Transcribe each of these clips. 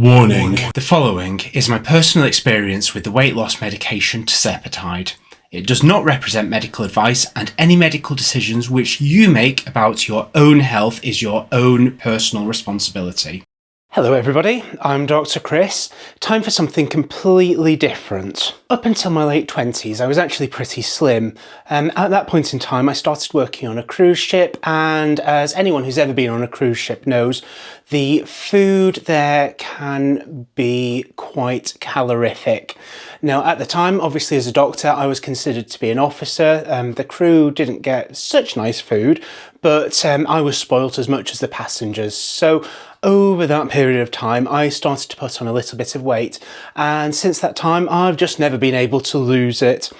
Warning. The following is my personal experience with the weight loss medication Tirzepatide. It does not represent medical advice, and any medical decisions which you make about your own health is your own personal responsibility. Hello everybody, I'm Dr. Chris. Time for something completely different. Up until my late 20s I was actually pretty slim. At that point in time I started working on a cruise ship, and as anyone who's ever been on a cruise ship knows, the food there can be quite calorific. Now at the time, obviously as a doctor, I was considered to be an officer. The crew didn't get such nice food, but I was spoilt as much as the passengers. So over that period of time, I started to put on a little bit of weight, and since that time, I've just never been able to lose it.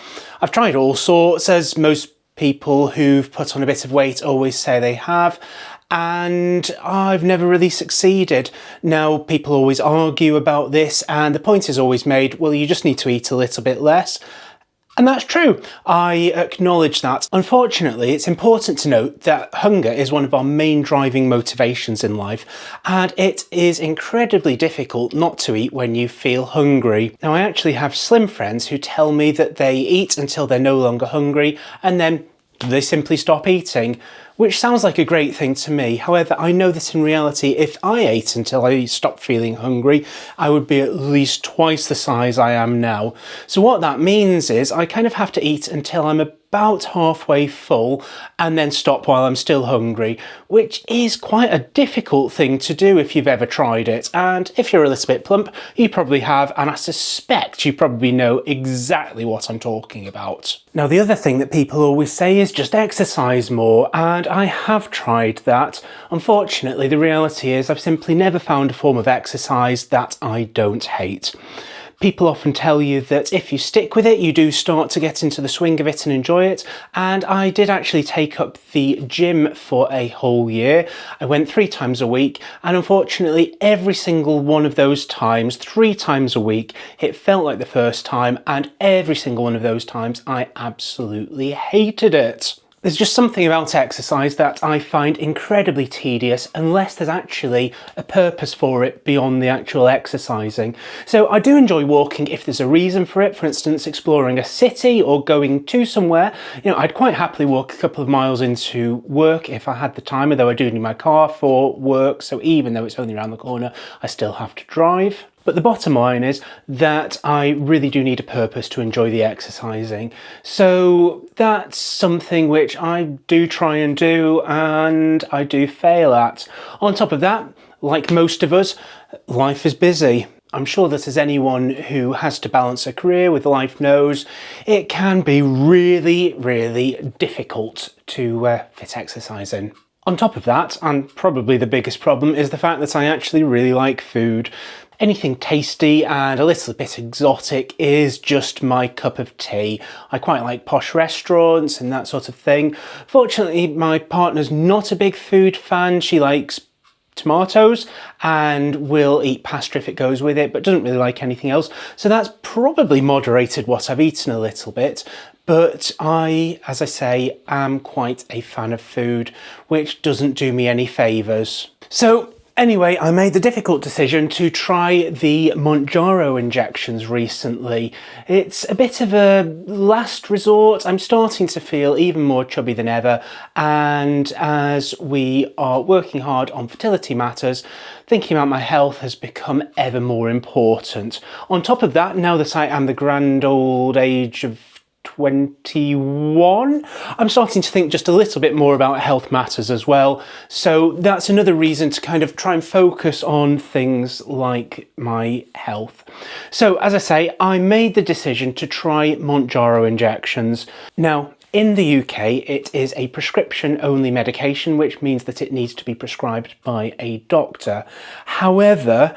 I've tried all sorts, as most people who've put on a bit of weight always say they have, and I've never really succeeded. Now, people always argue about this, and the point is always made, well, you just need to eat a little bit less. And that's true. I acknowledge that. Unfortunately, it's important to note that hunger is one of our main driving motivations in life, and it is incredibly difficult not to eat when you feel hungry. Now, I actually have slim friends who tell me that they eat until they're no longer hungry, and then they simply stop eating, which sounds like a great thing to me. However, I know that in reality, if I ate until I stopped feeling hungry, I would be at least twice the size I am now. So what that means is I kind of have to eat until I'm about halfway full and then stop while I'm still hungry, which is quite a difficult thing to do if you've ever tried it. And if you're a little bit plump, you probably have, and I suspect you probably know exactly what I'm talking about. Now, the other thing that people always say is just exercise more, and I have tried that. Unfortunately, the reality is I've simply never found a form of exercise that I don't hate. People often tell you that if you stick with it, you do start to get into the swing of it and enjoy it. And I did actually take up the gym for a whole year. I went 3 times a week, and unfortunately every single one of those times, 3 times a week, it felt like the first time, and every single one of those times I absolutely hated it. There's just something about exercise that I find incredibly tedious unless there's actually a purpose for it beyond the actual exercising. So I do enjoy walking if there's a reason for it, for instance exploring a city or going to somewhere. You know, I'd quite happily walk a couple of miles into work if I had the time, although I do need my car for work, so even though it's only around the corner, I still have to drive. But the bottom line is that I really do need a purpose to enjoy the exercising. So that's something which I do try and do, and I do fail at. On top of that, like most of us, life is busy. I'm sure that as anyone who has to balance a career with life knows, it can be really, really difficult to fit exercise in. On top of that, and probably the biggest problem, is the fact that I actually really like food. Anything tasty and a little bit exotic is just my cup of tea. I quite like posh restaurants and that sort of thing. Fortunately, my partner's not a big food fan. She likes tomatoes and will eat pasta if it goes with it, but doesn't really like anything else. So that's probably moderated what I've eaten a little bit. But I, as I say, am quite a fan of food, which doesn't do me any favours. So anyway, I made the difficult decision to try the Mounjaro injections recently. It's a bit of a last resort. I'm starting to feel even more chubby than ever, and as we are working hard on fertility matters, thinking about my health has become ever more important. On top of that, now that I am the grand old age of 21, I'm starting to think just a little bit more about health matters as well. So that's another reason to kind of try and focus on things like my health. So as I say, I made the decision to try Mounjaro injections. Now, in the UK, it is a prescription-only medication, which means that it needs to be prescribed by a doctor. However,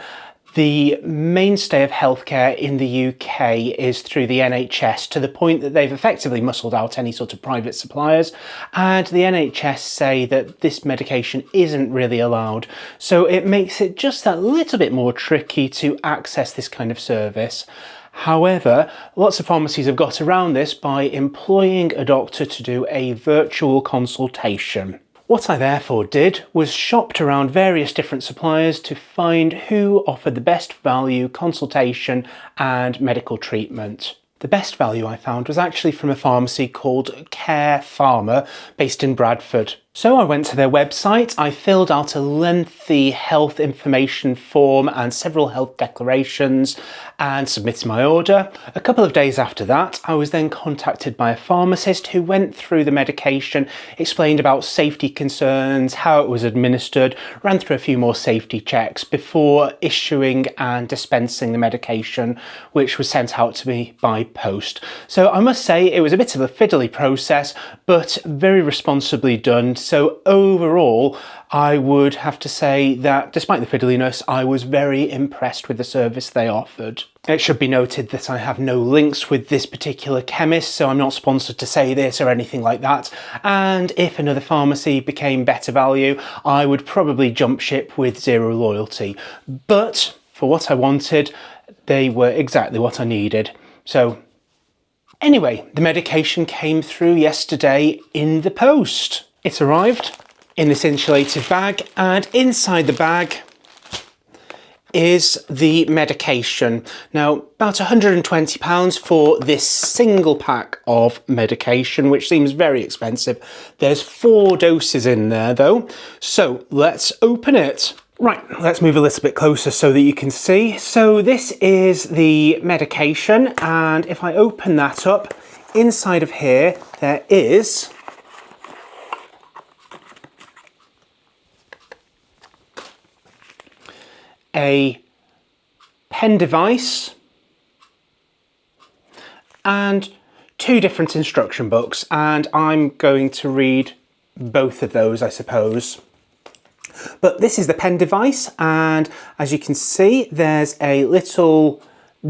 the mainstay of healthcare in the UK is through the NHS, to the point that they've effectively muscled out any sort of private suppliers, and the NHS say that this medication isn't really allowed. So it makes it just that little bit more tricky to access this kind of service. However, lots of pharmacies have got around this by employing a doctor to do a virtual consultation. What I therefore did was shopped around various different suppliers to find who offered the best value consultation and medical treatment. The best value I found was actually from a pharmacy called Care Pharma based in Bradford. So I went to their website, I filled out a lengthy health information form and several health declarations and submitted my order. A couple of days after that, I was then contacted by a pharmacist who went through the medication, explained about safety concerns, how it was administered, ran through a few more safety checks before issuing and dispensing the medication, which was sent out to me by post. So I must say it was a bit of a fiddly process, but very responsibly done. So overall, I would have to say that despite the fiddliness, I was very impressed with the service they offered. It should be noted that I have no links with this particular chemist, so I'm not sponsored to say this or anything like that. And if another pharmacy became better value, I would probably jump ship with zero loyalty. But for what I wanted, they were exactly what I needed. So anyway, the medication came through yesterday in the post. It arrived in this insulated bag, and inside the bag is the medication. Now, about £120 for this single pack of medication, which seems very expensive. There's 4 doses in there though, so let's open it. Right, let's move a little bit closer so that you can see. So this is the medication, and if I open that up, inside of here there is a pen device and 2 different instruction books, and I'm going to read both of those, I suppose. But this is the pen device, and as you can see, there's a little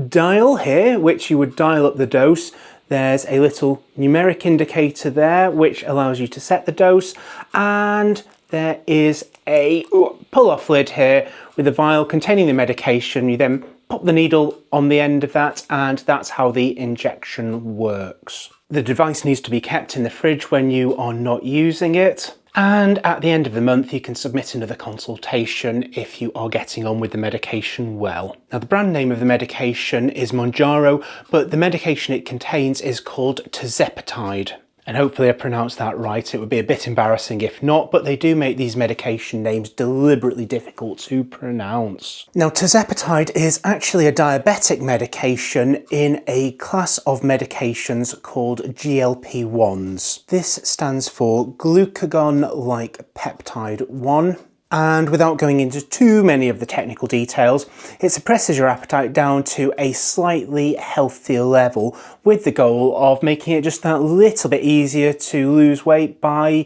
dial here which you would dial up the dose. There's a little numeric indicator there which allows you to set the dose, and there is a pull-off lid here with a vial containing the medication. You then pop the needle on the end of that, and that's how the injection works. The device needs to be kept in the fridge when you are not using it. And at the end of the month, you can submit another consultation if you are getting on with the medication well. Now, the brand name of the medication is Mounjaro, but the medication it contains is called Tirzepatide. And hopefully I pronounced that right. It would be a bit embarrassing if not, but they do make these medication names deliberately difficult to pronounce. Now, Tirzepatide is actually a diabetic medication in a class of medications called GLP-1s. This stands for glucagon-like peptide 1. And without going into too many of the technical details, it suppresses your appetite down to a slightly healthier level, with the goal of making it just that little bit easier to lose weight by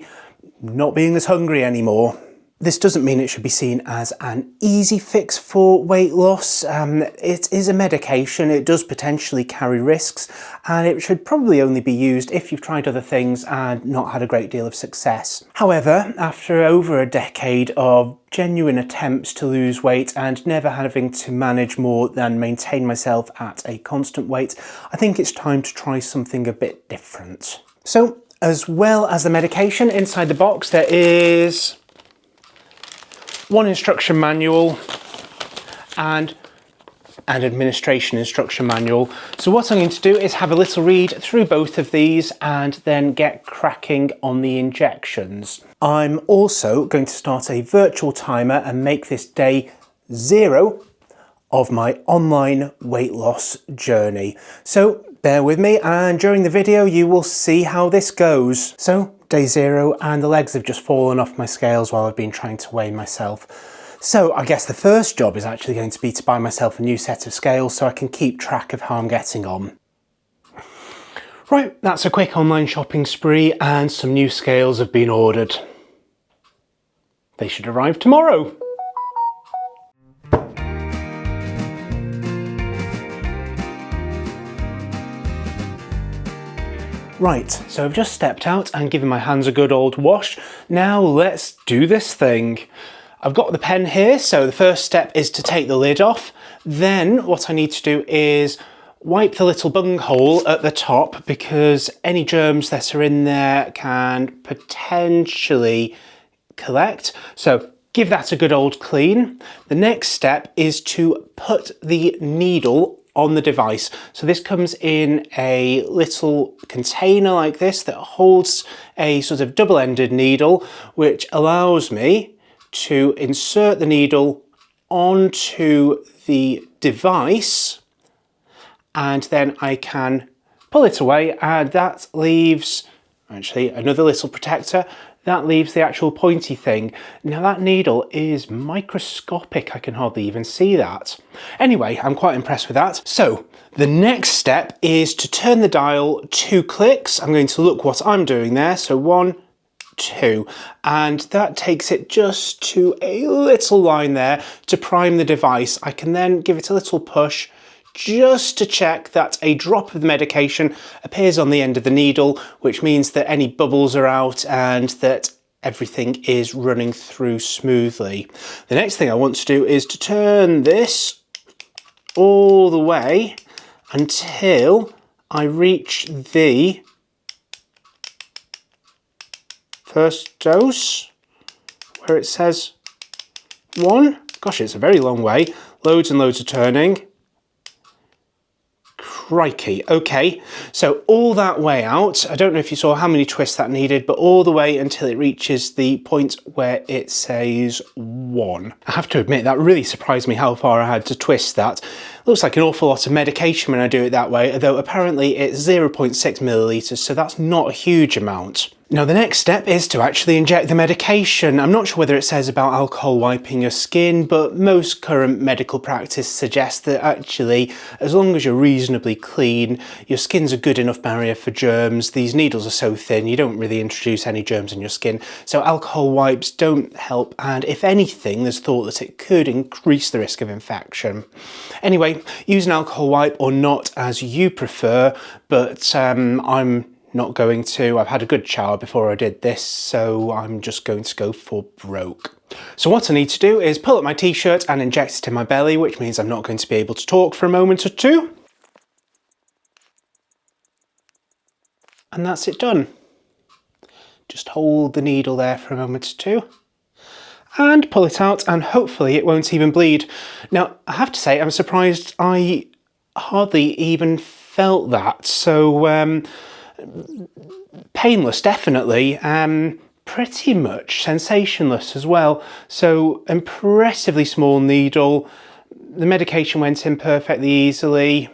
not being as hungry anymore. This doesn't mean it should be seen as an easy fix for weight loss. It is a medication, it does potentially carry risks, and it should probably only be used if you've tried other things and not had a great deal of success. However, after over a decade of genuine attempts to lose weight and never having to manage more than maintain myself at a constant weight, I think it's time to try something a bit different. So, as well as the medication, inside the box there is 1 instruction manual and an administration instruction manual. So what I'm going to do is have a little read through both of these and then get cracking on the injections. I'm also going to start a virtual timer and make this day 0 of my online weight loss journey. So bear with me, and during the video you will see how this goes. So day 0, and the legs have just fallen off my scales while I've been trying to weigh myself. So I guess the first job is actually going to be to buy myself a new set of scales so I can keep track of how I'm getting on. Right, that's a quick online shopping spree, and some new scales have been ordered. They should arrive tomorrow. Right, so I've just stepped out and given my hands a good old wash. Now let's do this thing. I've got the pen here, so the first step is to take the lid off. Then what I need to do is wipe the little bung hole at the top, because any germs that are in there can potentially collect. So give that a good old clean. The next step is to put the needle on the device. So this comes in a little container like this that holds a sort of double-ended needle, which allows me to insert the needle onto the device, and then I can pull it away, and that leaves actually another little protector. That leaves the actual pointy thing. Now that needle is microscopic, I can hardly even see that. Anyway, I'm quite impressed with that. So the next step is to turn the dial 2 clicks. I'm going to look what I'm doing there. So 1, 2, and that takes it just to a little line there to prime the device. I can then give it a little push just to check that a drop of the medication appears on the end of the needle, which means that any bubbles are out and that everything is running through smoothly. The next thing I want to do is to turn this all the way until I reach the first dose, where it says 1. Gosh, it's a very long way. Loads and loads of turning. Crikey. Okay, so all that way out, I don't know if you saw how many twists that needed, but all the way until it reaches the point where it says 1. I have to admit, that really surprised me how far I had to twist that. Looks like an awful lot of medication when I do it that way, although apparently it's 0.6 millilitres, so that's not a huge amount. Now the next step is to actually inject the medication. I'm not sure whether it says about alcohol wiping your skin, but most current medical practice suggests that actually, as long as you're reasonably clean, your skin's a good enough barrier for germs. These needles are so thin, you don't really introduce any germs in your skin, so alcohol wipes don't help, and if anything, there's thought that it could increase the risk of infection. Anyway, use an alcohol wipe or not as you prefer, but I'm not going to. I've had a good shower before I did this, so I'm just going to go for broke. So what I need to do is pull up my t-shirt and inject it in my belly, which means I'm not going to be able to talk for a moment or two. And that's it done. Just hold the needle there for a moment or two and pull it out, and hopefully it won't even bleed. Now, I have to say, I'm surprised I hardly even felt that. So painless, definitely. Pretty much sensationless as well. So impressively small needle. The medication went in perfectly easily.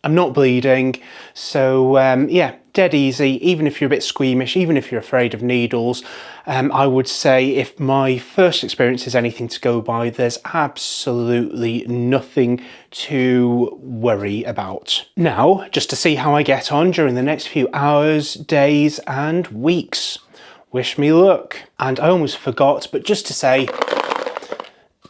I'm not bleeding, so yeah, dead easy. Even if you're a bit squeamish, even if you're afraid of needles, I would say if my first experience is anything to go by, there's absolutely nothing to worry about. Now, just to see how I get on during the next few hours, days and weeks. Wish me luck. And I almost forgot, but just to say,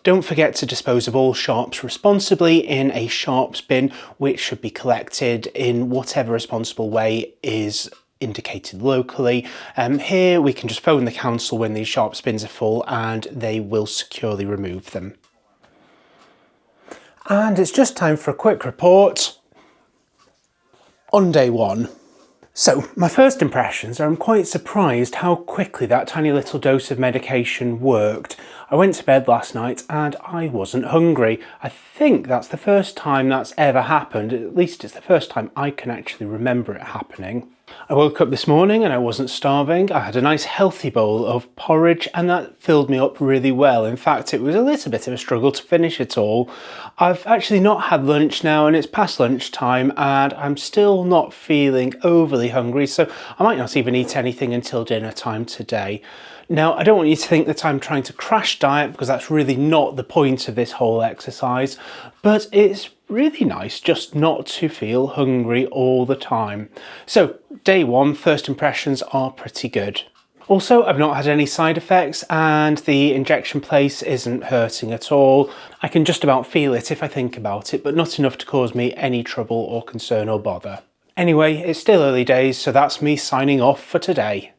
don't forget to dispose of all sharps responsibly in a sharps bin, which should be collected in whatever responsible way is indicated locally. Here we can just phone the council when these sharps bins are full and they will securely remove them. And it's just time for a quick report on day 1. So, my first impressions are I'm quite surprised how quickly that tiny little dose of medication worked. I went to bed last night and I wasn't hungry. I think that's the first time that's ever happened. At least it's the first time I can actually remember it happening. I woke up this morning and I wasn't starving. I had a nice healthy bowl of porridge and that filled me up really well. In fact, it was a little bit of a struggle to finish it all. I've actually not had lunch now and it's past lunchtime and I'm still not feeling overly hungry, so I might not even eat anything until dinner time today. Now, I don't want you to think that I'm trying to crash diet, because that's really not the point of this whole exercise, but it's really nice just not to feel hungry all the time. So, day 1, first impressions are pretty good. Also, I've not had any side effects and the injection place isn't hurting at all. I can just about feel it if I think about it, but not enough to cause me any trouble or concern or bother. Anyway, it's still early days, so that's me signing off for today.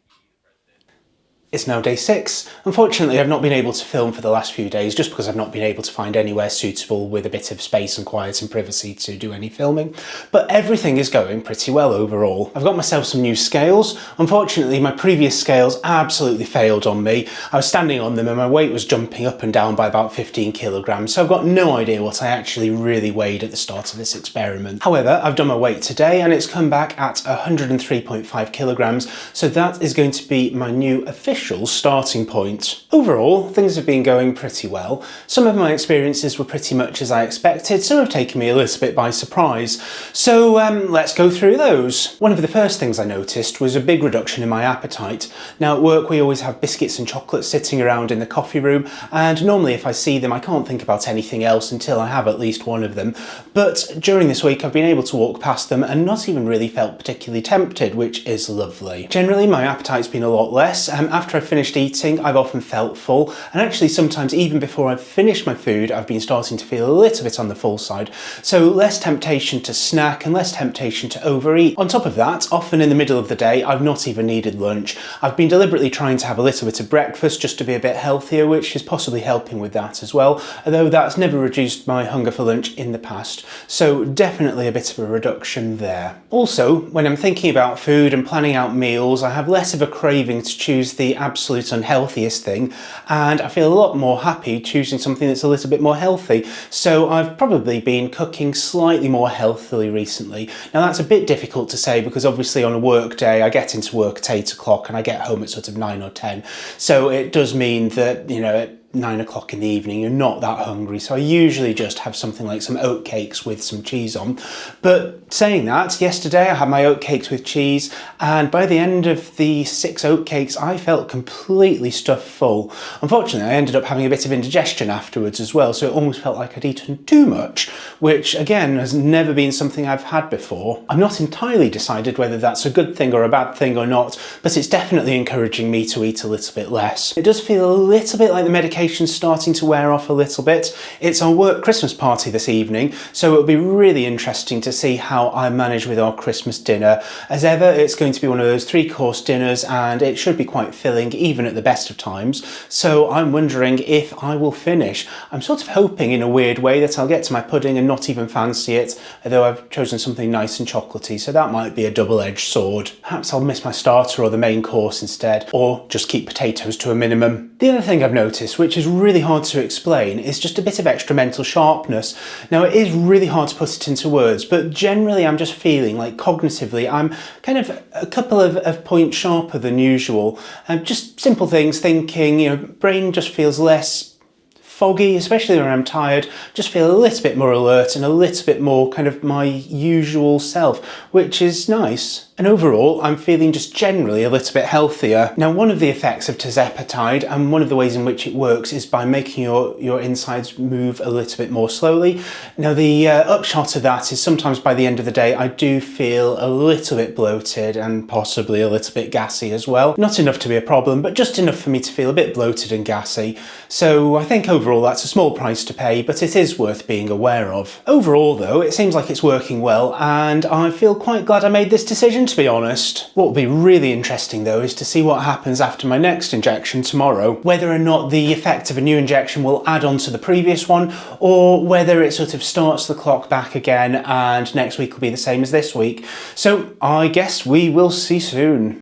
It's now day 6. Unfortunately, I've not been able to film for the last few days just because I've not been able to find anywhere suitable with a bit of space and quiet and privacy to do any filming. But everything is going pretty well overall. I've got myself some new scales. Unfortunately, my previous scales absolutely failed on me. I was standing on them and my weight was jumping up and down by about 15 kilograms, so I've got no idea what I actually really weighed at the start of this experiment. However, I've done my weight today and it's come back at 103.5 kilograms, so that is going to be my new official starting point. Overall, things have been going pretty well. Some of my experiences were pretty much as I expected, some have taken me a little bit by surprise. So let's go through those. One of the first things I noticed was a big reduction in my appetite. Now at work we always have biscuits and chocolates sitting around in the coffee room, and normally if I see them I can't think about anything else until I have at least one of them. But during this week I've been able to walk past them and not even really felt particularly tempted, which is lovely. Generally my appetite's been a lot less. After I've finished eating, I've often felt full, and actually sometimes even before I've finished my food, I've been starting to feel a little bit on the full side. So less temptation to snack and less temptation to overeat. On top of that, often in the middle of the day, I've not even needed lunch. I've been deliberately trying to have a little bit of breakfast just to be a bit healthier, which is possibly helping with that as well, although that's never reduced my hunger for lunch in the past. So definitely a bit of a reduction there. Also, when I'm thinking about food and planning out meals, I have less of a craving to choose the absolute unhealthiest thing, and I feel a lot more happy choosing something that's a little bit more healthy. So I've probably been cooking slightly more healthily recently. Now that's a bit difficult to say because obviously on a work day I get into work at 8 o'clock and I get home at sort of 9 or 10. So it does mean that, you know, at 9 o'clock in the evening you're not that hungry, so I usually just have something like some oat cakes with some cheese on. But saying that, yesterday I had my oat cakes with cheese, and by the end of the 6 oat cakes I felt completely stuffed full. Unfortunately I ended up having a bit of indigestion afterwards as well, so it almost felt like I'd eaten too much, which again has never been something I've had before. I'm not entirely decided whether that's a good thing or a bad thing or not, but it's definitely encouraging me to eat a little bit less. It does feel a little bit like the medication starting to wear off a little bit. It's our work Christmas party this evening, so it'll be really interesting to see how I manage with our Christmas dinner. As ever, it's going to be one of those 3-course dinners and it should be quite filling even at the best of times, so I'm wondering if I will finish. I'm sort of hoping in a weird way that I'll get to my pudding and not even fancy it, although I've chosen something nice and chocolatey, so that might be a double-edged sword. Perhaps I'll miss my starter or the main course instead, or just keep potatoes to a minimum. The other thing I've noticed, which is really hard to explain, is just a bit of extra mental sharpness. Now it is really hard to put it into words, but generally I'm just feeling like cognitively I'm kind of a couple of points sharper than usual. Just simple things, thinking, you know, brain just feels less foggy, especially when I'm tired, just feel a little bit more alert and a little bit more kind of my usual self, which is nice. And overall, I'm feeling just generally a little bit healthier. Now, one of the effects of Tirzepatide, and one of the ways in which it works, is by making your insides move a little bit more slowly. Now, the upshot of that is sometimes by the end of the day, I do feel a little bit bloated and possibly a little bit gassy as well. Not enough to be a problem, but just enough for me to feel a bit bloated and gassy. So I think overall that's a small price to pay, but it is worth being aware of. Overall though, it seems like it's working well, and I feel quite glad I made this decision, to be honest. What will be really interesting though is to see what happens after my next injection tomorrow. Whether or not the effect of a new injection will add on to the previous one, or whether it sort of starts the clock back again and next week will be the same as this week. So I guess we will see soon.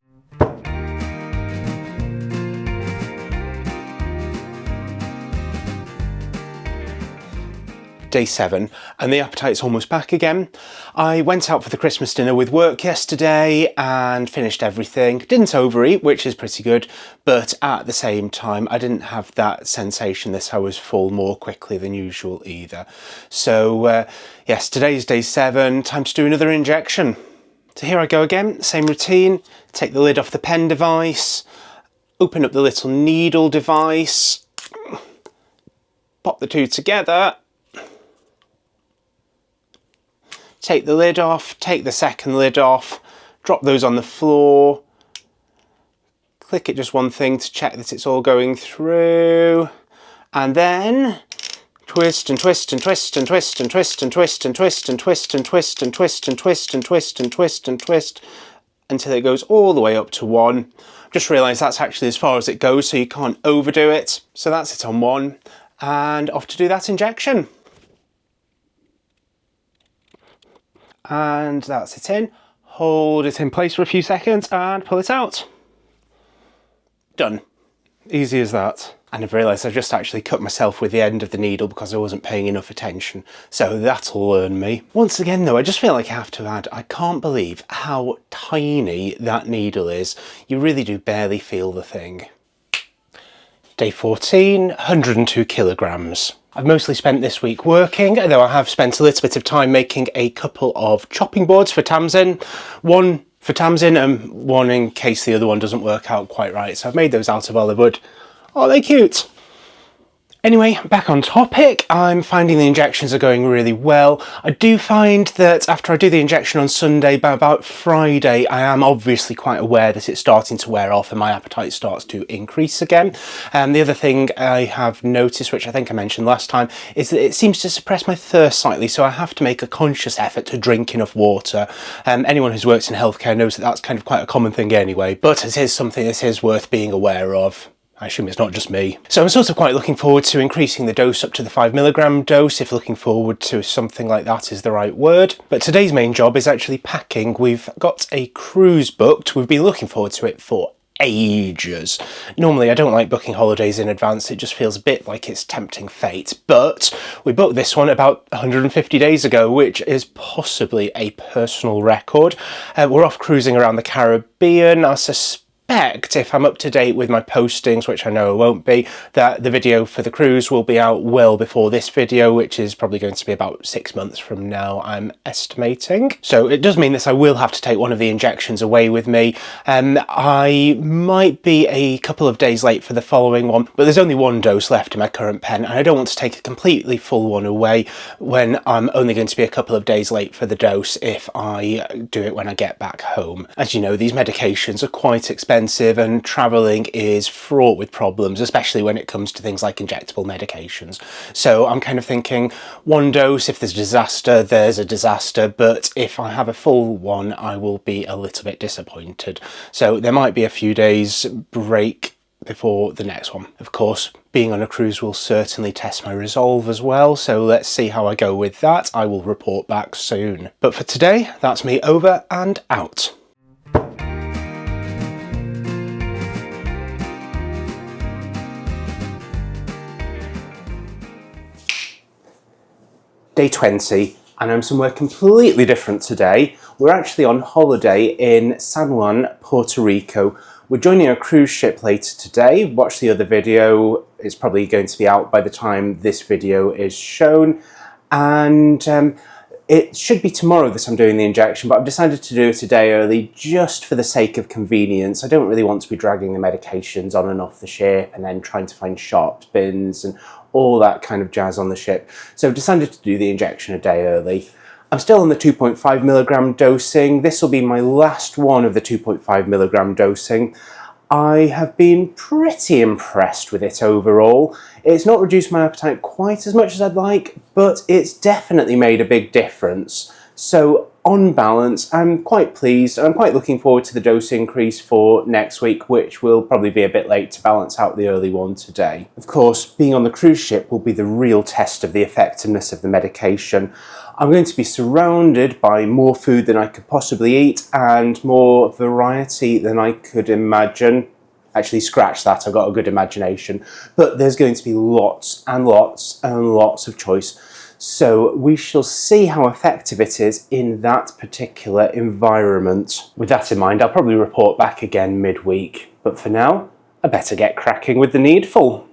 Day 7, and the appetite's almost back again. I went out for the Christmas dinner with work yesterday and finished everything. Didn't overeat, which is pretty good, but at the same time I didn't have that sensation that I was full more quickly than usual either. So yes, today's day 7, time to do another injection. So here I go again, same routine. Take the lid off the pen device, open up the little needle device, pop the two together, take the lid off, take the second lid off, drop those on the floor, click it just one thing to check that it's all going through, and then twist and twist and twist and twist and twist and twist and twist and twist and twist and twist and twist and twist and twist and twist, until it goes all the way up to 1. Just realised that's actually as far as it goes, so you can't overdo it. So that's it on 1, and off to do that injection. And that's it in. Hold it in place for a few seconds and pull it out. Done. Easy as that. And I've realised I just actually cut myself with the end of the needle because I wasn't paying enough attention. So that'll learn me. Once again though, I just feel like I have to add, I can't believe how tiny that needle is. You really do barely feel the thing. Day 14, 102 kilograms. I've mostly spent this week working, though I have spent a little bit of time making a couple of chopping boards for Tamsin. One for Tamsin and one in case the other one doesn't work out quite right. So I've made those out of olive wood. Oh, they're cute. Anyway, back on topic, I'm finding the injections are going really well. I do find that after I do the injection on Sunday, by about Friday, I am obviously quite aware that it's starting to wear off and my appetite starts to increase again. The other thing I have noticed, which I think I mentioned last time, is that it seems to suppress my thirst slightly, so I have to make a conscious effort to drink enough water. Anyone who's worked in healthcare knows that that's kind of quite a common thing anyway, but it is something that is worth being aware of. I assume it's not just me. So I'm sort of quite looking forward to increasing the dose up to the 5mg dose, if looking forward to something like that is the right word. But today's main job is actually packing. We've got a cruise booked. We've been looking forward to it for ages. Normally I don't like booking holidays in advance, it just feels a bit like it's tempting fate, but we booked this one about 150 days ago, which is possibly a personal record. We're off cruising around the Caribbean. I suspect, if I'm up to date with my postings, which I know I won't be, that the video for the cruise will be out well before this video, which is probably going to be about 6 months from now, I'm estimating. So it does mean that I will have to take one of the injections away with me. I might be a couple of days late for the following one, but there's only one dose left in my current pen, and I don't want to take a completely full one away when I'm only going to be a couple of days late for the dose if I do it when I get back home. As you know, these medications are quite expensive and travelling is fraught with problems, especially when it comes to things like injectable medications. So I'm kind of thinking one dose, if there's a disaster, there's a disaster, but if I have a full one, I will be a little bit disappointed. So there might be a few days break before the next one. Of course, being on a cruise will certainly test my resolve as well, so let's see how I go with that. I will report back soon. But for today, that's me over and out. Day 20, and I'm somewhere completely different today. We're actually on holiday in San Juan, Puerto Rico. We're joining a cruise ship later today. Watch the other video, it's probably going to be out by the time this video is shown. And it should be tomorrow that I'm doing the injection, but I've decided to do it a day early just for the sake of convenience. I don't really want to be dragging the medications on and off the ship and then trying to find sharp bins and all that kind of jazz on the ship. So I've decided to do the injection a day early. I'm still on the 2.5mg dosing. This will be my last one of the 2.5mg dosing. I have been pretty impressed with it overall. It's not reduced my appetite quite as much as I'd like, but it's definitely made a big difference. So on balance, I'm quite pleased, and I'm quite looking forward to the dose increase for next week, which will probably be a bit late to balance out the early one today. Of course, being on the cruise ship will be the real test of the effectiveness of the medication. I'm going to be surrounded by more food than I could possibly eat and more variety than I could imagine. Actually, scratch that, I've got a good imagination. But there's going to be lots and lots and lots of choice. So we shall see how effective it is in that particular environment. With that in mind, I'll probably report back again midweek. But for now, I better get cracking with the needful.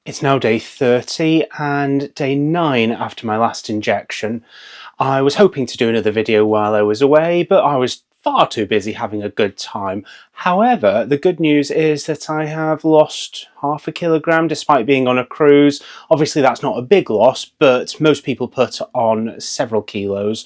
It's now day 30 and day 9 after my last injection. I was hoping to do another video while I was away, but I was far too busy having a good time. However, the good news is that I have lost half a kilogram despite being on a cruise. Obviously that's not a big loss, but most people put on several kilos.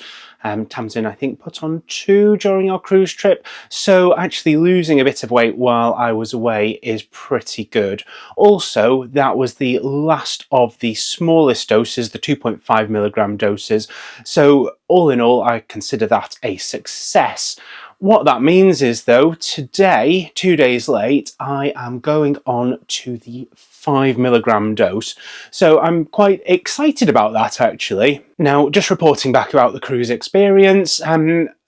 Tamsin, I think, put on 2 during our cruise trip. So actually losing a bit of weight while I was away is pretty good. Also, that was the last of the smallest doses, the 2.5 milligram doses. So all in all, I consider that a success. What that means is, though, today, 2 days late, I am going on to the 5 milligram dose. So I'm quite excited about that, actually. Now, just reporting back about the cruise experience,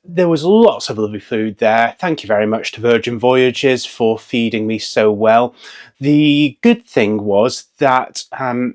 there was lots of lovely food there. Thank you very much to Virgin Voyages for feeding me so well. The good thing was that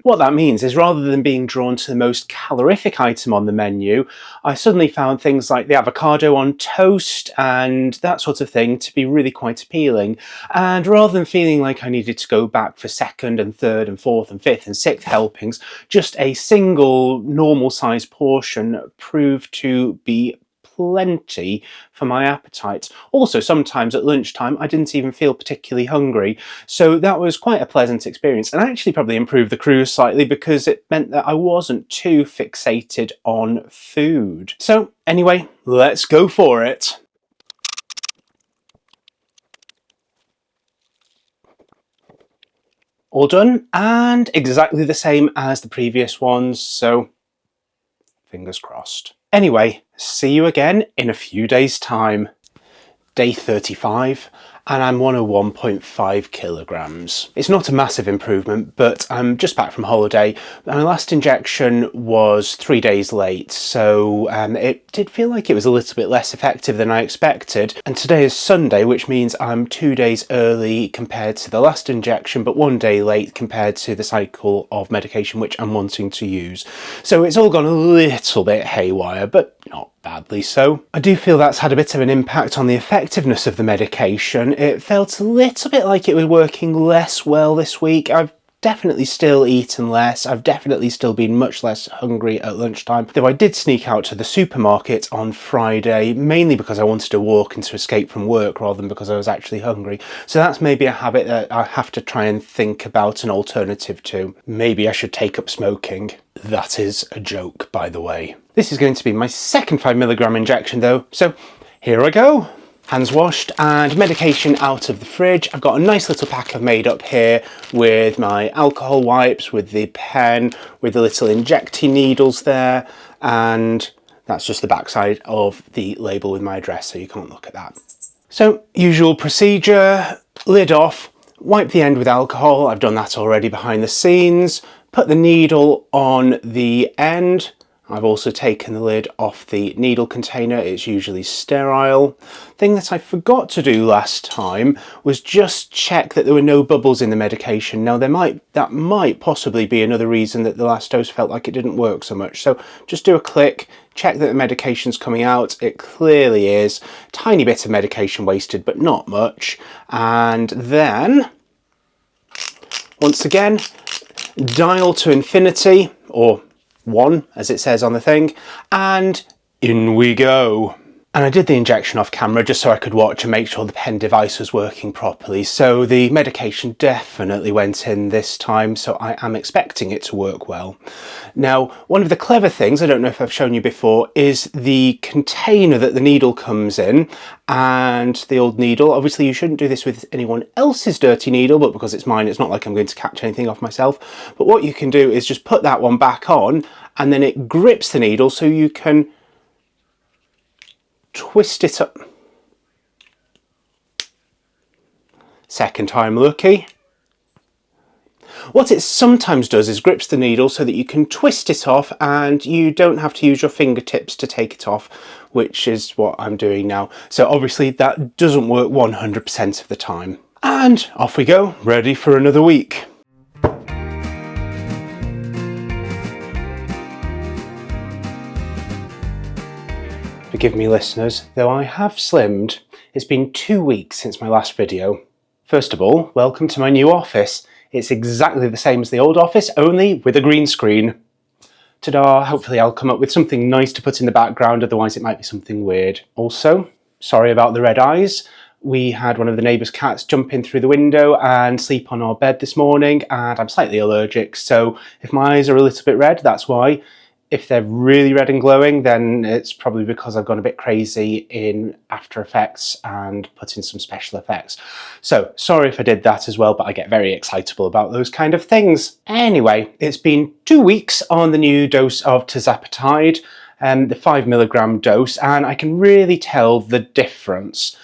what that means is, rather than being drawn to the most calorific item on the menu, I suddenly found things like the avocado on toast and that sort of thing to be really quite appealing. And rather than feeling like I needed to go back for second and third and fourth and fifth and sixth helpings, just a single normal sized portion proved to be plenty for my appetite. Also, sometimes at lunchtime I didn't even feel particularly hungry, so that was quite a pleasant experience, and actually probably improved the cruise slightly because it meant that I wasn't too fixated on food. So anyway, let's go for it. All done, and exactly the same as the previous ones, so fingers crossed. Anyway, see you again in a few days' time. Day 35, and I'm 101.5 kilograms. It's not a massive improvement, but I'm just back from holiday. My last injection was 3 days late, so it did feel like it was a little bit less effective than I expected. And today is Sunday, which means I'm 2 days early compared to the last injection, but 1 day late compared to the cycle of medication which I'm wanting to use. So it's all gone a little bit haywire, but not badly so. I do feel that's had a bit of an impact on the effectiveness of the medication. It felt a little bit like it was working less well this week. I've definitely still eaten less. I've definitely still been much less hungry at lunchtime, though I did sneak out to the supermarket on Friday, mainly because I wanted to walk and to escape from work rather than because I was actually hungry. So that's maybe a habit that I have to try and think about an alternative to. Maybe I should take up smoking. That is a joke, by the way. This is going to be my second 5 milligram injection though, so here I go. Hands washed and medication out of the fridge. I've got a nice little pack I've made up here with my alcohol wipes, with the pen, with the little injectee needles there, and that's just the backside of the label with my address, so you can't look at that. So, usual procedure, lid off, wipe the end with alcohol. I've done that already behind the scenes. Put the needle on the end. I've also taken the lid off the needle container. It's usually sterile. Thing that I forgot to do last time was just check that there were no bubbles in the medication. Now that might possibly be another reason that the last dose felt like it didn't work so much. So just do a click, check that the medication's coming out. It clearly is. Tiny bit of medication wasted, but not much. And then, once again, dial to infinity, or 1 as it says on the thing, and in we go. And I did the injection off camera just so I could watch and make sure the pen device was working properly. So the medication definitely went in this time, so I am expecting it to work well. Now, one of the clever things, I don't know if I've shown you before, is the container that the needle comes in, and the old needle. Obviously you shouldn't do this with anyone else's dirty needle, but because it's mine, it's not like I'm going to catch anything off myself. But what you can do is just put that one back on, and then it grips the needle so you can twist it up. Second time lucky. What it sometimes does is grips the needle so that you can twist it off and you don't have to use your fingertips to take it off, which is what I'm doing now. So obviously that doesn't work 100% of the time. And off we go, ready for another week. Forgive me listeners, though I have slimmed. It's been 2 weeks since my last video. First of all, welcome to my new office. It's exactly the same as the old office, only with a green screen. Ta-da! Hopefully I'll come up with something nice to put in the background, otherwise it might be something weird. Also, sorry about the red eyes. We had one of the neighbour's cats jump in through the window and sleep on our bed this morning, and I'm slightly allergic, so if my eyes are a little bit red, that's why. If they're really red and glowing, then it's probably because I've gone a bit crazy in After Effects and put in some special effects. So sorry if I did that as well, but I get very excitable about those kind of things. Anyway, it's been 2 weeks on the new dose of Tirzepatide, the 5 mg dose, and I can really tell the difference.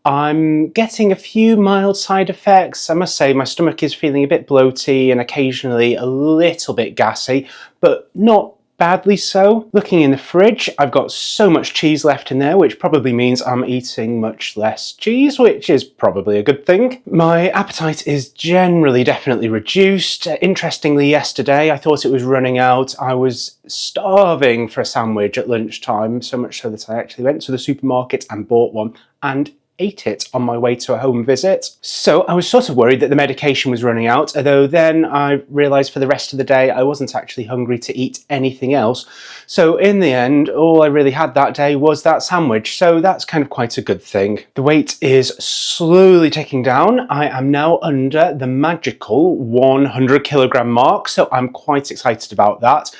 I'm getting a few mild side effects. I must say my stomach is feeling a bit bloaty and occasionally a little bit gassy, but not badly so. Looking in the fridge, I've got so much cheese left in there, which probably means I'm eating much less cheese, which is probably a good thing. My appetite is generally definitely reduced. Interestingly, yesterday I thought it was running out. I was starving for a sandwich at lunchtime, so much so that I actually went to the supermarket and bought one and ate it on my way to a home visit. So I was sort of worried that the medication was running out, although then I realised for the rest of the day I wasn't actually hungry to eat anything else. So in the end, all I really had that day was that sandwich, so that's kind of quite a good thing. The weight is slowly ticking down. I am now under the magical 100 kg mark, so I'm quite excited about that.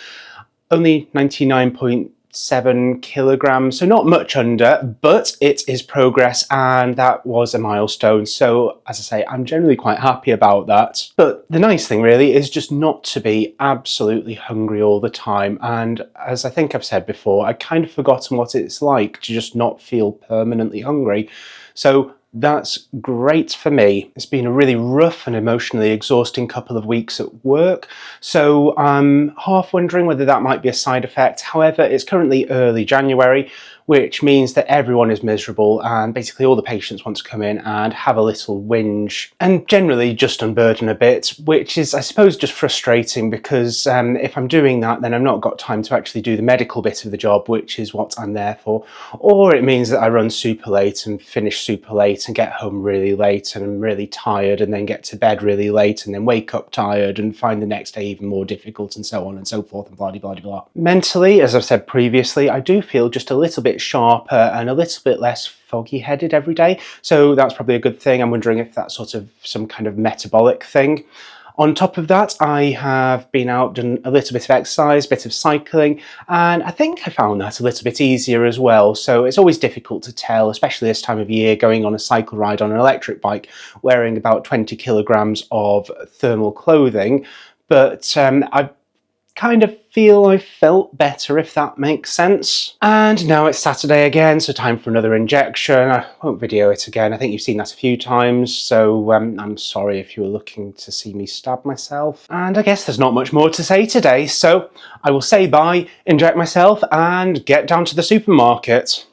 Only 99.7 kilograms, so not much under, but it is progress, and that was a milestone. So as I say, I'm generally quite happy about that. But the nice thing really is just not to be absolutely hungry all the time. And as I think I've said before, I've kind of forgotten what it's like to just not feel permanently hungry. So that's great for me. It's been a really rough and emotionally exhausting couple of weeks at work, so I'm half wondering whether that might be a side effect. However, it's currently early January, which means that everyone is miserable and basically all the patients want to come in and have a little whinge and generally just unburden a bit, which is, I suppose, just frustrating because if I'm doing that, then I've not got time to actually do the medical bit of the job, which is what I'm there for. Or it means that I run super late and finish super late and get home really late and I'm really tired and then get to bed really late and then wake up tired and find the next day even more difficult and so on and so forth and blah blah blah blah. Mentally, as I've said previously, I do feel just a little bit sharper and a little bit less foggy-headed every day, so that's probably a good thing. I'm wondering if that's sort of some kind of metabolic thing. On top of that, I have been out, done a little bit of exercise, bit of cycling, and I think I found that a little bit easier as well. So it's always difficult to tell, especially this time of year, going on a cycle ride on an electric bike, wearing about 20 kilograms of thermal clothing, but I kind of feel I felt better, if that makes sense. And now it's Saturday again, so time for another injection. I won't video it again. I think you've seen that a few times, so I'm sorry if you were looking to see me stab myself. And I guess there's not much more to say today, so I will say bye, inject myself, and get down to the supermarket.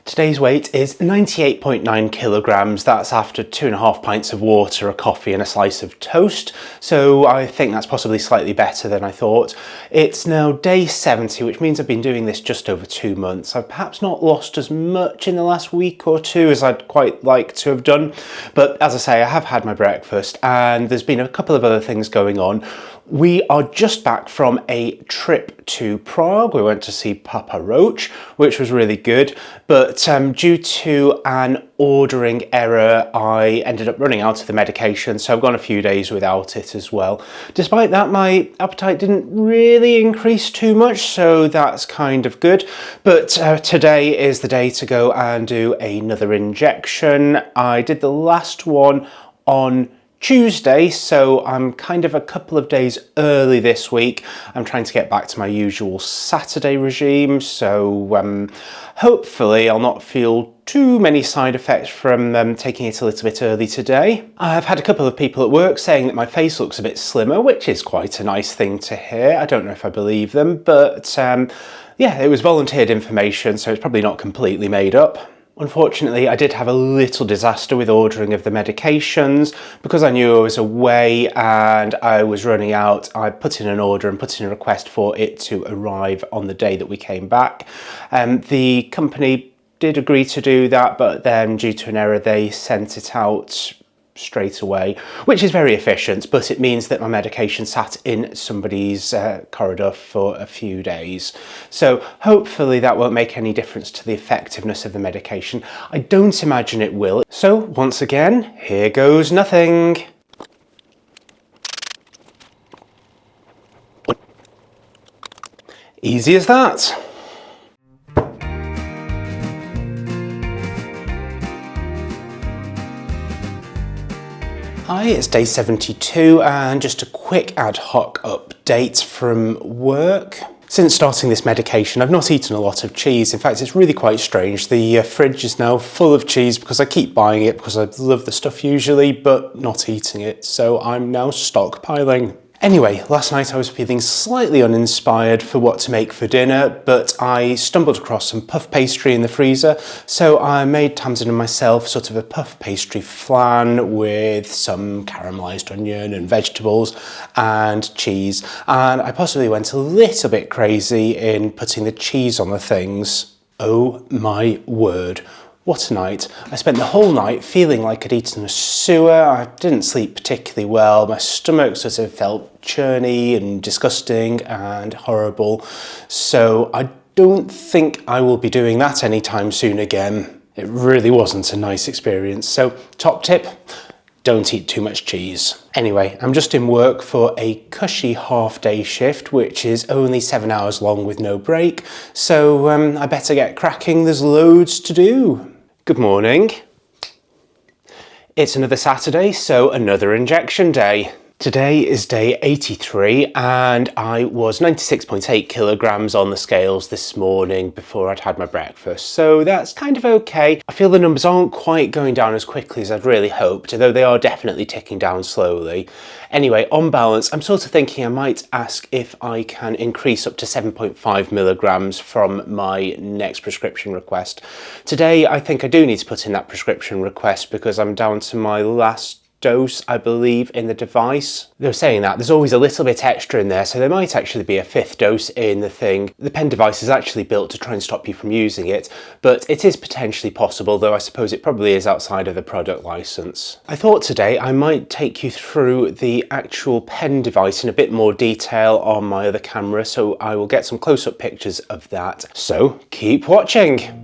Today's weight is 98.9 kilograms. That's after 2.5 pints of water, a coffee and a slice of toast. So I think that's possibly slightly better than I thought. It's now day 70, which means I've been doing this just over 2 months. I've perhaps not lost as much in the last week or two as I'd quite like to have done. But as I say, I have had my breakfast and there's been a couple of other things going on. We are just back from a trip to Prague. We went to see Papa Roach, which was really good, but due to an ordering error, I ended up running out of the medication, so I've gone a few days without it as well. Despite that, my appetite didn't really increase too much, so that's kind of good. But today is the day to go and do another injection. I did the last one on Tuesday, so I'm kind of a couple of days early this week. I'm trying to get back to my usual Saturday regime, so hopefully I'll not feel too many side effects from taking it a little bit early today. I've had a couple of people at work saying that my face looks a bit slimmer, which is quite a nice thing to hear. I don't know if I believe them, but yeah, it was volunteered information, so it's probably not completely made up. Unfortunately, I did have a little disaster with ordering of the medications. Because I knew I was away and I was running out, I put in an order and put in a request for it to arrive on the day that we came back. The company did agree to do that, but then due to an error, they sent it out straight away, which is very efficient, but it means that my medication sat in somebody's corridor for a few days. So hopefully that won't make any difference to the effectiveness of the medication. I don't imagine it will. So once again, here goes nothing. Easy as that. Hi, it's day 72 and just a quick ad hoc update from work. Since starting this medication, I've not eaten a lot of cheese. In fact, it's really quite strange. The fridge is now full of cheese because I keep buying it because I love the stuff usually, but not eating it. So I'm now stockpiling. Anyway, last night I was feeling slightly uninspired for what to make for dinner, but I stumbled across some puff pastry in the freezer, so I made Tamsin and myself sort of a puff pastry flan with some caramelised onion and vegetables and cheese, and I possibly went a little bit crazy in putting the cheese on the things. Oh my word. What a night. I spent the whole night feeling like I'd eaten a sewer. I didn't sleep particularly well. My stomach sort of felt churny and disgusting and horrible. So I don't think I will be doing that anytime soon again. It really wasn't a nice experience. So top tip, don't eat too much cheese. Anyway, I'm just in work for a cushy half-day shift, which is only 7 hours long with no break. So I better get cracking. There's loads to do. Good morning. It's another Saturday, so another injection day. Today is day 83 and I was 96.8 kilograms on the scales this morning before I'd had my breakfast, so that's kind of okay. I feel the numbers aren't quite going down as quickly as I'd really hoped, though they are definitely ticking down slowly. Anyway, on balance, I'm sort of thinking I might ask if I can increase up to 7.5 milligrams from my next prescription request. Today, I think I do need to put in that prescription request because I'm down to my last dose, I believe, in the device. They're saying that there's always a little bit extra in there, so there might actually be a 5th dose in the thing. The pen device is actually built to try and stop you from using it, but it is potentially possible, though I suppose it probably is outside of the product license. I thought today I might take you through the actual pen device in a bit more detail on my other camera, so I will get some close-up pictures of that. So keep watching.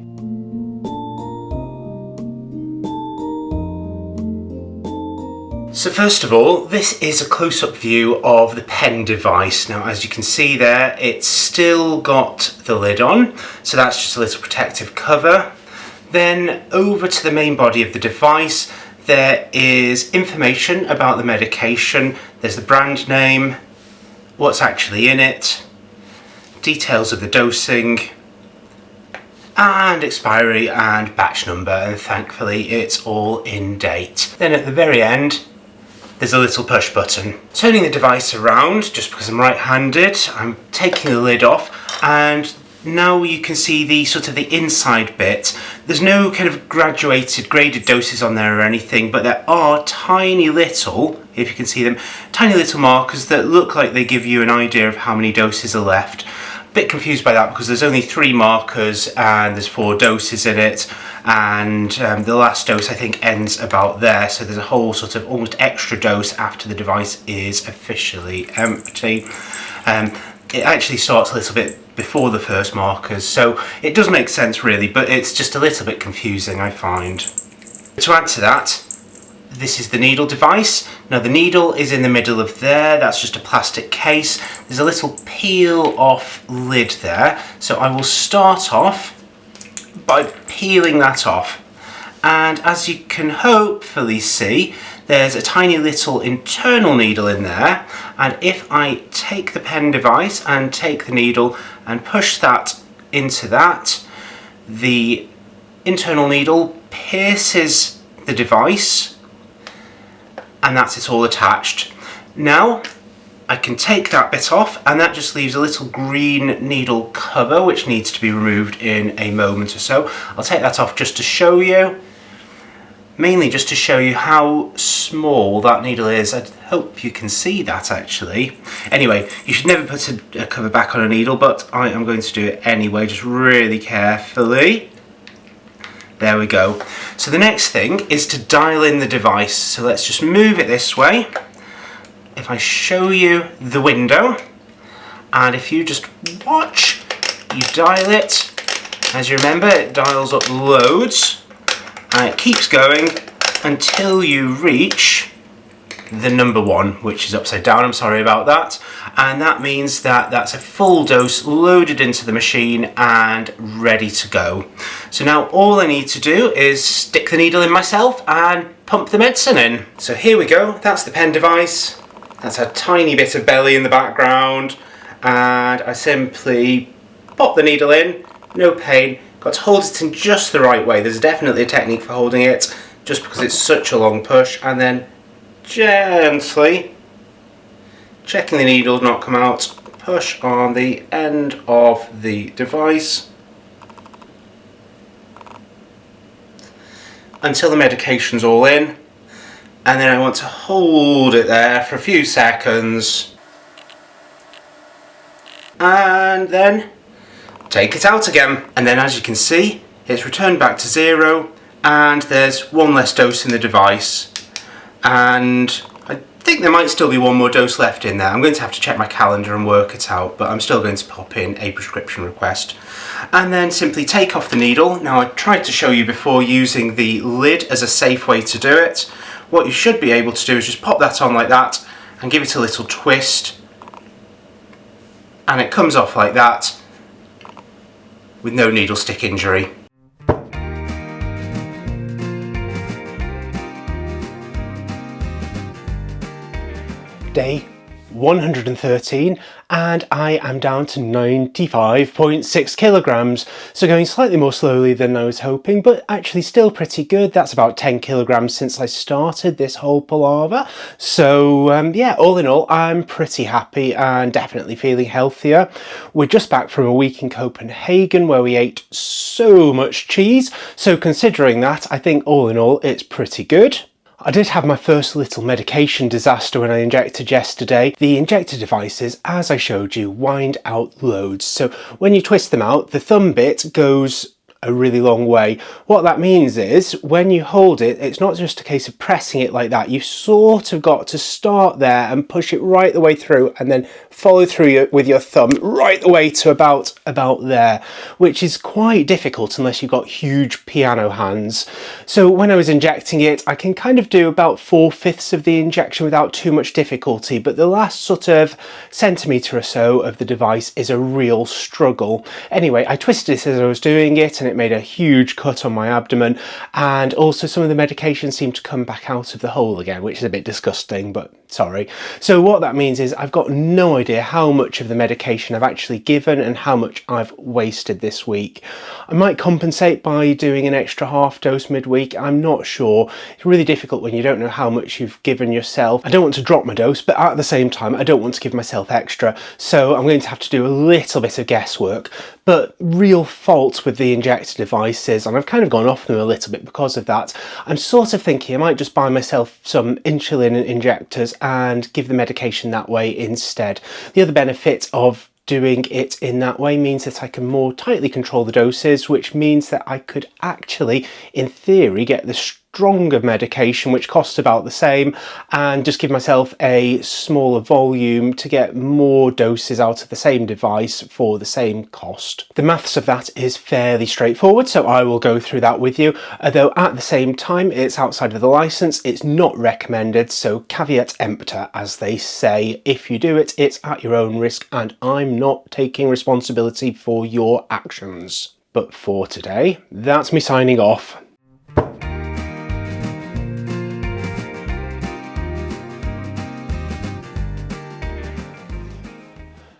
So first of all, this is a close-up view of the pen device. Now, as you can see there, it's still got the lid on, so that's just a little protective cover. Then over to the main body of the device, there is information about the medication. There's the brand name, what's actually in it, details of the dosing, and expiry and batch number, and thankfully it's all in date. Then at the very end, there's a little push button. Turning the device around, just because I'm right-handed, I'm taking the lid off, and now you can see the sort of the inside bit. There's no kind of graded doses on there or anything, but there are tiny little, if you can see them, tiny little markers that look like they give you an idea of how many doses are left. Bit confused by that because there's only 3 markers and there's 4 doses in it, and the last dose I think ends about there, so there's a whole sort of almost extra dose after the device is officially empty. It actually starts a little bit before the first markers, so it does make sense really, but it's just a little bit confusing, I find. To add to that, this is the needle device. Now the needle is in the middle of there, that's just a plastic case. There's a little peel off lid there, so I will start off by peeling that off. And as you can hopefully see, there's a tiny little internal needle in there, and if I take the pen device and take the needle and push that into that, the internal needle pierces the device, and that's it all attached. Now I can take that bit off, and that just leaves a little green needle cover which needs to be removed in a moment or so. I'll take that off just to show you, mainly just to show you how small that needle is. I hope you can see that actually. Anyway, you should never put a cover back on a needle, but I am going to do it anyway, just really carefully. There we go. So the next thing is to dial in the device. So let's just move it this way. If I show you the window, and if you just watch, you dial it. As you remember, it dials up loads, and it keeps going until you reach the number 1, which is upside down. I'm sorry about that. And that means that that's a full dose loaded into the machine and ready to go. So now all I need to do is stick the needle in myself and pump the medicine in. So here we go, that's the pen device. That's a tiny bit of belly in the background, and I simply pop the needle in, no pain. Got to hold it in just the right way. There's definitely a technique for holding it, just because it's such a long push, and then gently, checking the needle not come out, push on the end of the device until the medication's all in, and then I want to hold it there for a few seconds and then take it out again. And then, as you can see, it's returned back to 0 and there's 1 less dose in the device, and I think there might still be 1 more dose left in there. I'm going to have to check my calendar and work it out, but I'm still going to pop in a prescription request and then simply take off the needle. Now, I tried to show you before using the lid as a safe way to do it. What you should be able to do is just pop that on like that and give it a little twist, and it comes off like that with no needle stick injury. Day 113, and I am down to 95.6 kilograms, so going slightly more slowly than I was hoping, but actually still pretty good. That's about 10 kilograms since I started this whole palaver. So yeah, all in all, I'm pretty happy and definitely feeling healthier. We're just back from a week in Copenhagen where we ate so much cheese, so considering that, I think all in all, it's pretty good. I did have my first little medication disaster when I injected yesterday. The injector devices, as I showed you, wind out loads. So when you twist them out, the thumb bit goes a really long way. What that means is when you hold it, it's not just a case of pressing it like that. You've sort of got to start there and push it right the way through and then follow through with your thumb right the way to about there, which is quite difficult unless you've got huge piano hands. So when I was injecting it, I can kind of do about 4/5 of the injection without too much difficulty, but the last sort of centimetre or so of the device is a real struggle. Anyway, I twisted it as I was doing it, and it made a huge cut on my abdomen, and also some of the medication seemed to come back out of the hole again, which is a bit disgusting, but sorry. So what that means is I've got no idea how much of the medication I've actually given and how much I've wasted this week. I might compensate by doing an extra half dose midweek, I'm not sure. It's really difficult when you don't know how much you've given yourself. I don't want to drop my dose, but at the same time I don't want to give myself extra, so I'm going to have to do a little bit of guesswork. But real fault with the injector devices, and I've kind of gone off them a little bit because of that. I'm sort of thinking I might just buy myself some insulin injectors and give the medication that way instead. The other benefit of doing it in that way means that I can more tightly control the doses, which means that I could actually, in theory, get the stronger medication, which costs about the same, and just give myself a smaller volume to get more doses out of the same device for the same cost. The maths of that is fairly straightforward, so I will go through that with you, although at the same time it's outside of the license, it's not recommended, so caveat emptor, as they say. If you do it, it's at your own risk, and I'm not taking responsibility for your actions. But for today, that's me signing off.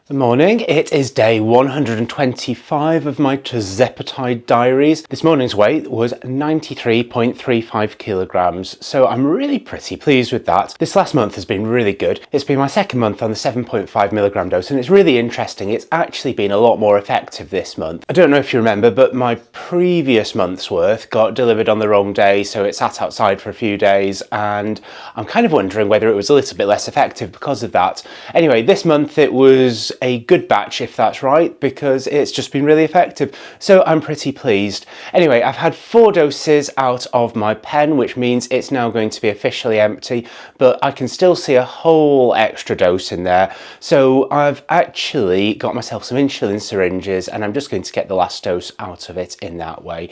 Good morning, it is day 125 of my Tirzepatide diaries. This morning's weight was 93.35 kilograms, so I'm really pretty pleased with that. This last month has been really good. It's been my second month on the 7.5 milligram dose, and it's really interesting. It's actually been a lot more effective this month. I don't know if you remember, but my previous month's worth got delivered on the wrong day, so it sat outside for a few days, and I'm kind of wondering whether it was a little bit less effective because of that. Anyway, this month it was a good batch, if that's right, because it's just been really effective. So I'm pretty pleased. Anyway, I've had 4 doses out of my pen, which means it's now going to be officially empty, but I can still see a whole extra dose in there. So I've actually got myself some insulin syringes, and I'm just going to get the last dose out of it in that way.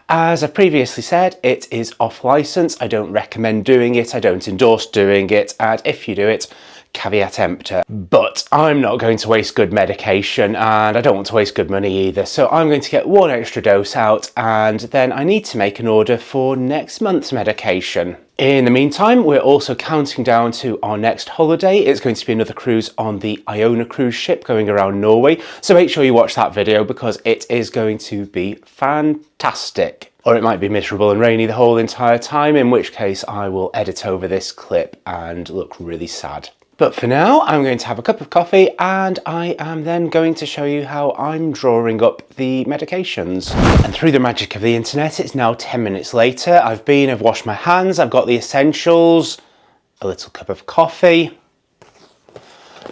As I've previously said, it is off license. I don't recommend doing it. I don't endorse doing it. And if you do it, caveat emptor. But I'm not going to waste good medication, and I don't want to waste good money either. So I'm going to get 1 extra dose out, and then I need to make an order for next month's medication. In the meantime, we're also counting down to our next holiday. It's going to be another cruise on the Iona cruise ship going around Norway. So make sure you watch that video because it is going to be fantastic. Or it might be miserable and rainy the whole entire time, in which case I will edit over this clip and look really sad. But for now, I'm going to have a cup of coffee, and I am then going to show you how I'm drawing up the medications. And through the magic of the internet, it's now 10 minutes later. I've washed my hands, I've got the essentials, a little cup of coffee,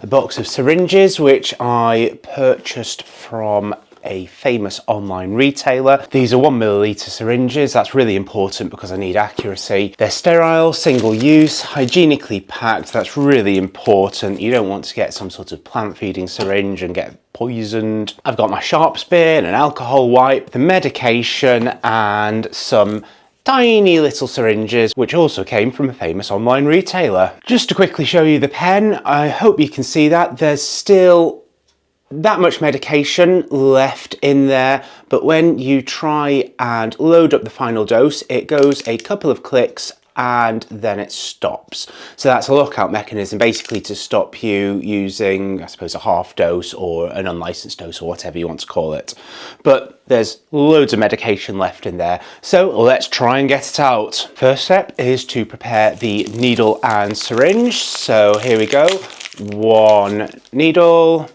a box of syringes, which I purchased from a famous online retailer. These are 1 milliliter syringes. That's really important because I need accuracy. They're sterile, single use, hygienically packed. That's really important. You don't want to get some sort of plant feeding syringe and get poisoned. I've got my sharps bin, an alcohol wipe, the medication, and some tiny little syringes, which also came from a famous online retailer. Just to quickly show you the pen, I hope you can see that. There's still that much medication left in there, but when you try and load up the final dose, it goes a couple of clicks and then it stops. So that's a lockout mechanism, basically to stop you using, I suppose, a half dose or an unlicensed dose or whatever you want to call it. But there's loads of medication left in there, so let's try and get it out. First step is to prepare the needle and syringe. So here we go, 1 needle,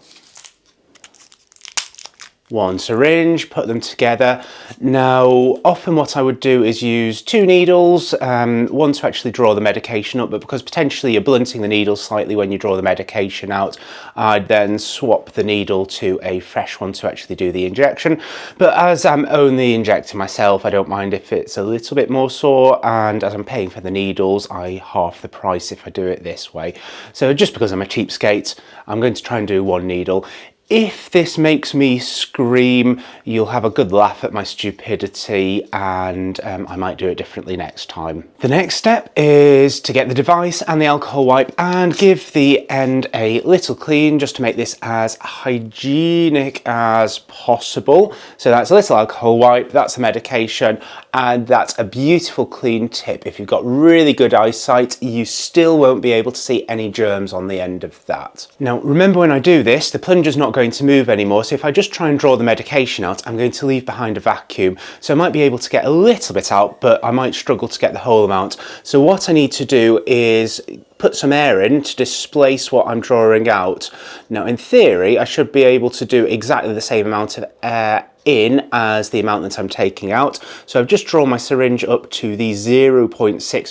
1 syringe, put them together. Now, often what I would do is use 2 needles, one to actually draw the medication up, but because potentially you're blunting the needle slightly when you draw the medication out, I'd then swap the needle to a fresh one to actually do the injection. But as I'm only injecting myself, I don't mind if it's a little bit more sore, and as I'm paying for the needles, I half the price if I do it this way. So just because I'm a cheapskate, I'm going to try and do 1 needle. If this makes me scream, you'll have a good laugh at my stupidity, and I might do it differently next time. The next step is to get the device and the alcohol wipe and give the end a little clean just to make this as hygienic as possible. So that's a little alcohol wipe, that's the medication, and that's a beautiful clean tip. If you've got really good eyesight, you still won't be able to see any germs on the end of that. Now, remember when I do this, the plunger's not going to move anymore, so if I just try and draw the medication out, I'm going to leave behind a vacuum. So I might be able to get a little bit out, but I might struggle to get the whole amount. So what I need to do is put some air in to displace what I'm drawing out. Now, in theory, I should be able to do exactly the same amount of air in as the amount that I'm taking out. So I've just drawn my syringe up to the 0.6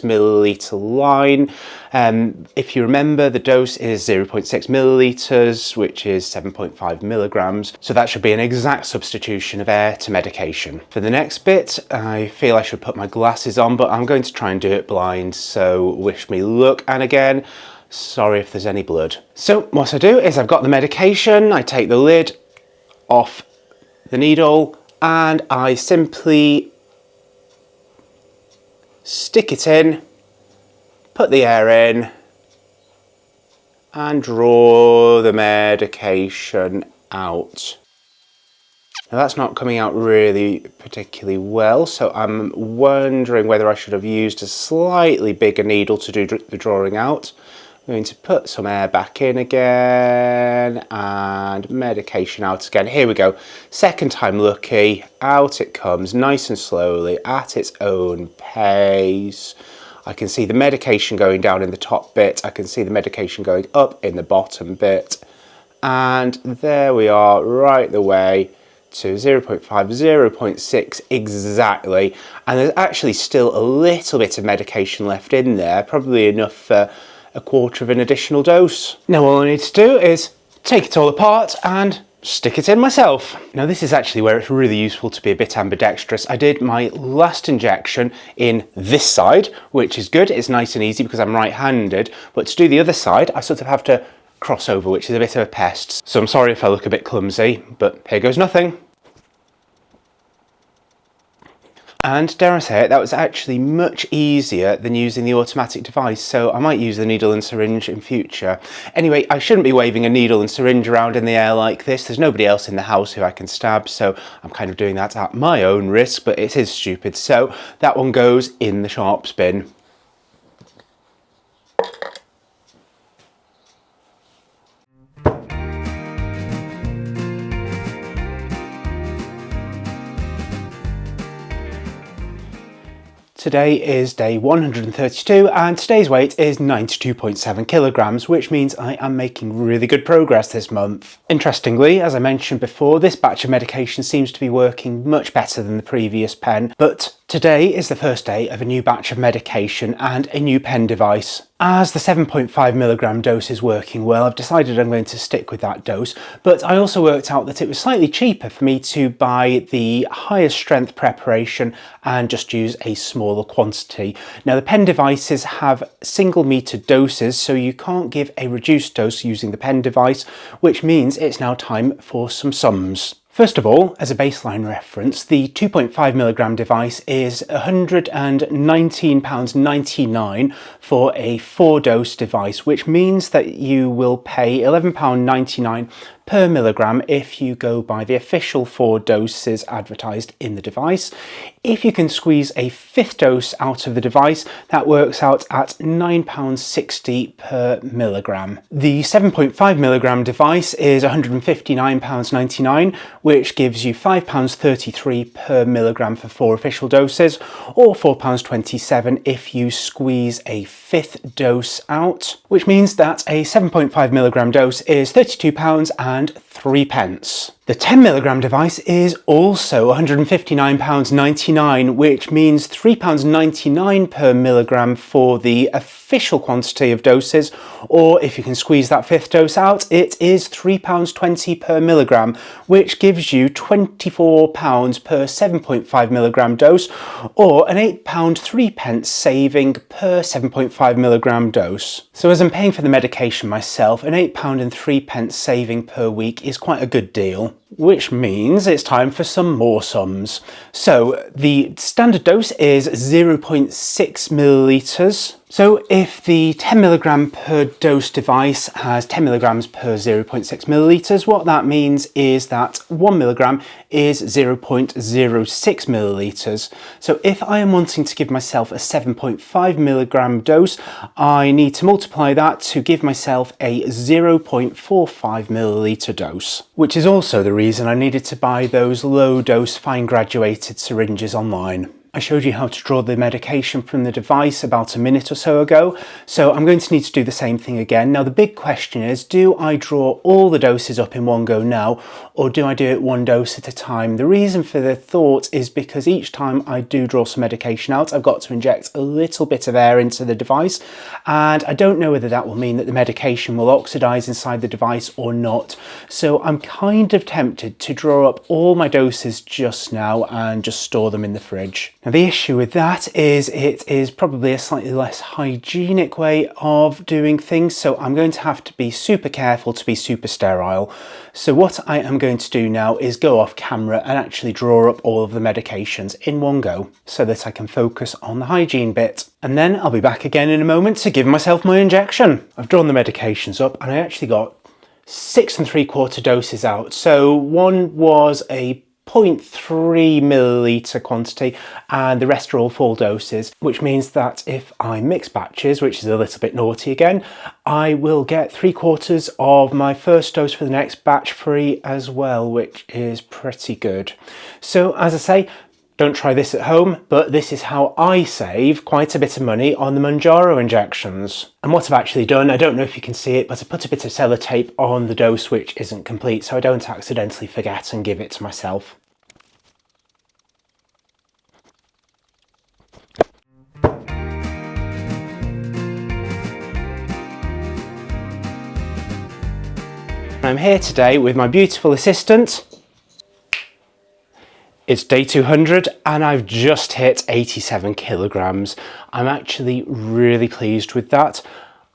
milliliter line. If you remember, the dose is 0.6 milliliters, which is 7.5 milligrams. So that should be an exact substitution of air to medication. For the next bit, I feel I should put my glasses on, but I'm going to try and do it blind, so wish me luck. And again, sorry if there's any blood. So what I do is I've got the medication, I take the lid off the needle, and I simply stick it in, put the air in, and draw the medication out. Now that's not coming out really particularly well, so I'm wondering whether I should have used a slightly bigger needle to do the drawing out. I'm going to put some air back in again and medication out again. Here we go. Second time lucky. Out it comes nice and slowly at its own pace. I can see the medication going down in the top bit. I can see the medication going up in the bottom bit. And there we are, right the way to 0.5, 0.6 exactly. And there's actually still a little bit of medication left in there, probably enough for a quarter of an additional dose. Now all I need to do is take it all apart and stick it in myself. Now this is actually where it's really useful to be a bit ambidextrous. I did my last injection in this side, which is good. It's nice and easy because I'm right-handed, but to do the other side, I sort of have to cross over, which is a bit of a pest. So I'm sorry if I look a bit clumsy, but here goes nothing. And dare I say it, that was actually much easier than using the automatic device, so I might use the needle and syringe in future. Anyway, I shouldn't be waving a needle and syringe around in the air like this. There's nobody else in the house who I can stab, so I'm kind of doing that at my own risk, but it is stupid. So that one goes in the sharps bin. Today is day 132 and today's weight is 92.7 kilograms, which means I am making really good progress this month. Interestingly, as I mentioned before, this batch of medication seems to be working much better than the previous pen, but today is the first day of a new batch of medication and a new pen device. As the 7.5mg dose is working well, I've decided I'm going to stick with that dose, but I also worked out that it was slightly cheaper for me to buy the higher strength preparation and just use a smaller quantity. Now the pen devices have single meter doses, so you can't give a reduced dose using the pen device, which means it's now time for some sums. First of all, as a baseline reference, the 2.5mg device is £119.99 for a 4-dose device, which means that you will pay £11.99 per milligram if you go by the official 4 doses advertised in the device. If you can squeeze a 5th dose out of the device, that works out at £9.60 per milligram. The 7.5mg device is £159.99, which gives you £5.33 per milligram for 4 official doses, or £4.27 if you squeeze a 5th dose out, which means that a 7.5mg dose is £32.03. The 10mg device is also £159.99, which means £3.99 per milligram for the official quantity of doses, or if you can squeeze that 5th dose out, it is £3.20 per milligram, which gives you £24 per 7.5mg dose, or an £8.03 saving per 7.5mg dose. So as I'm paying for the medication myself, an £8.03 saving per week is quite a good deal, which means it's time for some more sums. So the standard dose is 0.6 millilitres. So if the 10mg per dose device has 10 milligrams per 0.6 millilitres, what that means is that 1 milligram is 0.06 millilitres. So if I am wanting to give myself a 7.5mg dose, I need to multiply that to give myself a 0.45 millilitre dose, which is also the reason I needed to buy those low dose fine graduated syringes online. I showed you how to draw the medication from the device about a minute or so ago, so I'm going to need to do the same thing again. Now the big question is, do I draw all the doses up in one go now, or do I do it 1 dose at a time? The reason for the thought is because each time I do draw some medication out, I've got to inject a little bit of air into the device, and I don't know whether that will mean that the medication will oxidize inside the device or not. So I'm kind of tempted to draw up all my doses just now and just store them in the fridge. Now the issue with that is it is probably a slightly less hygienic way of doing things, so I'm going to have to be super careful to be super sterile. So what I am going to do now is go off camera and actually draw up all of the medications in one go so that I can focus on the hygiene bit. And then I'll be back again in a moment to give myself my injection. I've drawn the medications up and I actually got 6 3/4 doses out. So one was a 0.3 milliliter quantity and the rest are all full doses, which means that if I mix batches, which is a little bit naughty again, I will get 3/4 of my first dose for the next batch free as well, which is pretty good. So as I say, don't try this at home, but this is how I save quite a bit of money on the Mounjaro injections. And what I've actually done, I don't know if you can see it, but I put a bit of sellotape on the dose which isn't complete so I don't accidentally forget and give it to myself. I'm here today with my beautiful assistant. It's day 200 and I've just hit 87 kilograms. I'm actually really pleased with that.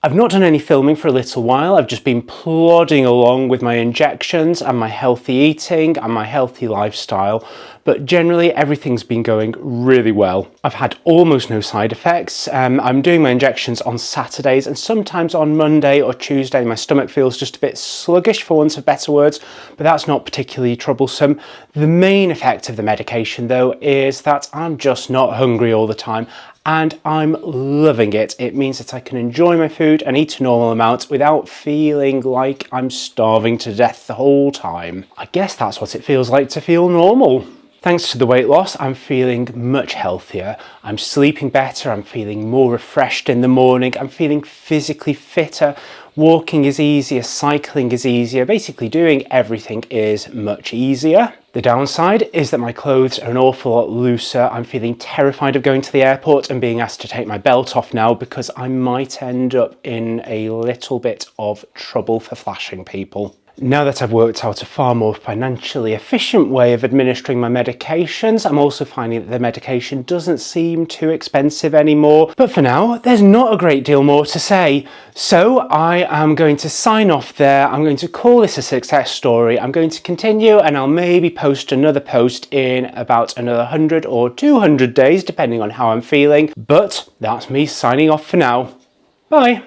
I've not done any filming for a little while. I've just been plodding along with my injections and my healthy eating and my healthy lifestyle, but generally everything's been going really well. I've had almost no side effects. I'm doing my injections on Saturdays, and sometimes on Monday or Tuesday my stomach feels just a bit sluggish, for want of better words, but that's not particularly troublesome. The main effect of the medication though is that I'm just not hungry all the time, and I'm loving it. It means that I can enjoy my food and eat a normal amount without feeling like I'm starving to death the whole time. I guess that's what it feels like to feel normal. Thanks to the weight loss, I'm feeling much healthier. I'm sleeping better, I'm feeling more refreshed in the morning, I'm feeling physically fitter. Walking is easier, cycling is easier, basically doing everything is much easier. The downside is that my clothes are an awful lot looser. I'm feeling terrified of going to the airport and being asked to take my belt off now because I might end up in a little bit of trouble for flashing people. Now that I've worked out a far more financially efficient way of administering my medications, I'm also finding that the medication doesn't seem too expensive anymore. But for now, there's not a great deal more to say. So I am going to sign off there. I'm going to call this a success story. I'm going to continue and I'll maybe post another post in about another 100 or 200 days, depending on how I'm feeling. But that's me signing off for now. Bye.